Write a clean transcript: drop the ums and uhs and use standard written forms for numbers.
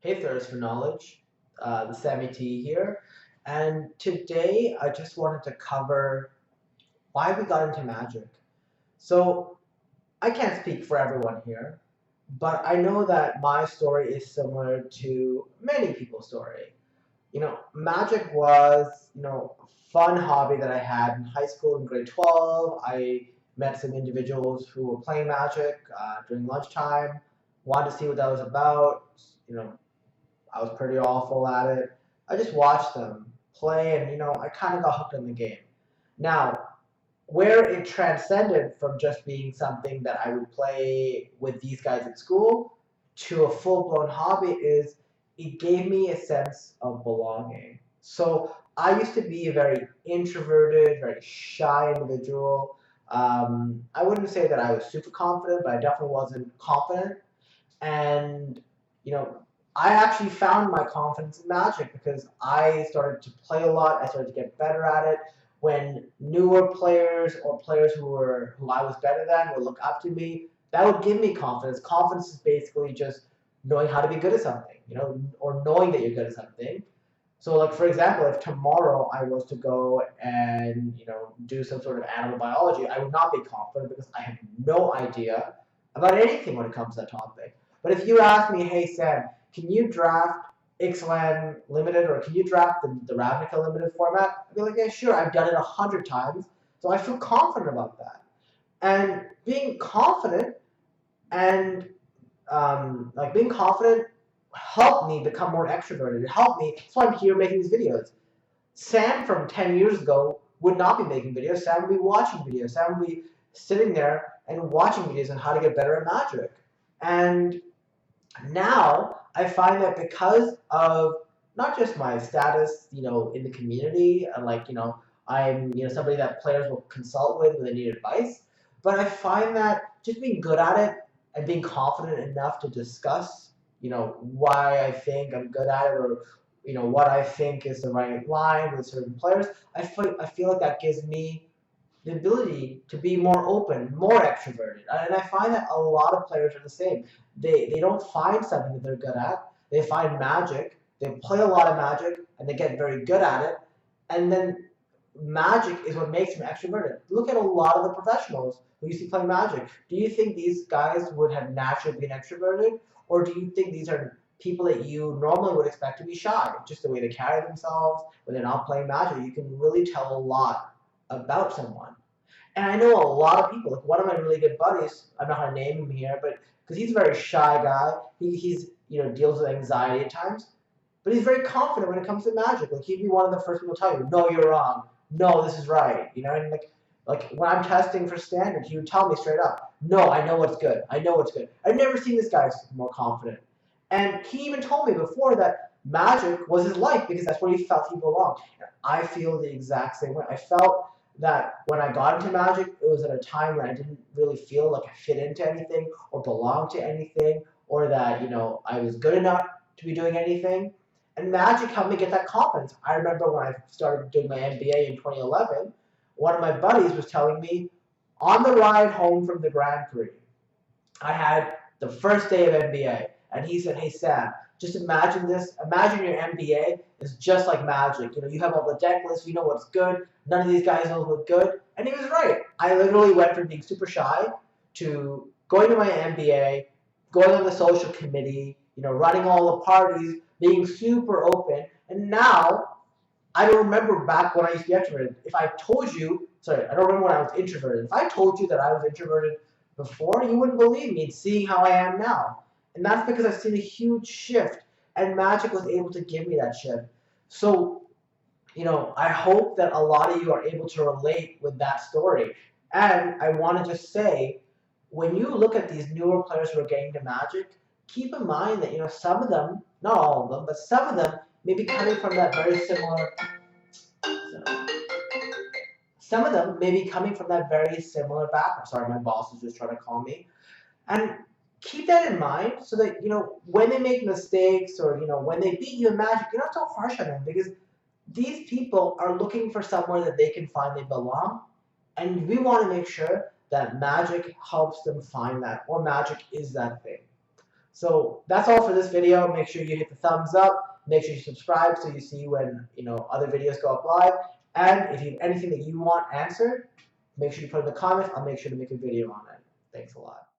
Hey, Thirst for Knowledge, the Sammy T here, and today I just wanted to cover why we got into magic. So I can't speak for everyone here, but I know that my story is similar to many people's story. Magic was, a fun hobby that I had in high school in grade 12. I met some individuals who were playing magic during lunchtime, wanted to see what that was about. You know, I was pretty awful at it. I just watched them play, and I kind of got hooked on the game. Now, where it transcended from just being something that I would play with these guys at school to a full blown hobby is it gave me a sense of belonging. So I used to be a very introverted, very shy individual. I wouldn't say that I was super confident, but I definitely wasn't confident. And you know I actually found my confidence in magic because I started to play a lot. I started to get better at it. When newer players or players who I was better than would look up to me, that would give me confidence. Confidence is basically just knowing how to be good at something, or knowing that you're good at something. So, like for example, if tomorrow I was to go and do some sort of animal biology, I would not be confident because I have no idea about anything when it comes to that topic. But if you ask me, hey Sam, can you draft Ixalan Limited or can you draft the Ravnica Limited format? I'd be like, yeah, sure. I've done it 100 times, so I feel confident about that. And being confident and like being confident helped me become more extroverted. It helped me. That's why I'm here making these videos. Sam from 10 years ago would not be making videos. Sam would be watching videos. Sam would be sitting there and watching videos on how to get better at magic. And now I find that because of not just my status, in the community, and I'm, somebody that players will consult with when they need advice, but I find that just being good at it and being confident enough to discuss, why I think I'm good at it or, what I think is the right line with certain players, I feel like that gives me the ability to be more open, more extroverted. And I find that a lot of players are the same. They don't find something that they're good at. They find magic. They play a lot of magic and they get very good at it. And then magic is what makes them extroverted. Look at a lot of the professionals who used to play magic. Do you think these guys would have naturally been extroverted? Or do you think these are people that you normally would expect to be shy? Just the way they carry themselves, when they're not playing magic, you can really tell a lot about someone. And I know a lot of people, like one of my really good buddies, I'm not gonna name him here, but because he's a very shy guy, he's deals with anxiety at times, but he's very confident when it comes to magic. Like he'd be one of the first people to tell you, no, you're wrong, no, this is right, and like when I'm testing for standard, he would tell me straight up, no, I know what's good, I know what's good. I've never seen this guy more confident, and he even told me before that magic was his life because that's where he felt he belonged. And I feel the exact same way. I felt that when I got into magic, it was at a time when I didn't really feel like I fit into anything or belonged to anything or that, I was good enough to be doing anything. And magic helped me get that confidence. I remember when I started doing my MBA in 2011, one of my buddies was telling me on the ride home from the Grand Prix, I had the first day of MBA, and he said, "Hey Sam, just imagine this. Imagine your MBA is just like magic. You have all the deck lists. You know what's good. None of these guys know what's good." And he was right. I literally went from being super shy to going to my MBA, going on the social committee, running all the parties, being super open. And now I don't remember back when I used to be extroverted. If I told you, sorry, I don't remember when I was introverted. If I told you that I was introverted before, you wouldn't believe me, seeing how I am now. And that's because I've seen a huge shift, and Magic was able to give me that shift. So, I hope that a lot of you are able to relate with that story. And I want to just say, when you look at these newer players who are getting to Magic, keep in mind that, some of them, not all of them, but some of them may be coming from that very similar some of them may be coming from that very similar background. Sorry, my boss is just trying to call me. And keep that in mind so that, when they make mistakes or, when they beat you in Magic, you're not so harsh on them because these people are looking for somewhere that they can find they belong. And we want to make sure that Magic helps them find that, or Magic is that thing. So that's all for this video. Make sure you hit the thumbs up. Make sure you subscribe so you see when other videos go up live. And if you have anything that you want answered, make sure you put in the comments. I'll make sure to make a video on it. Thanks a lot.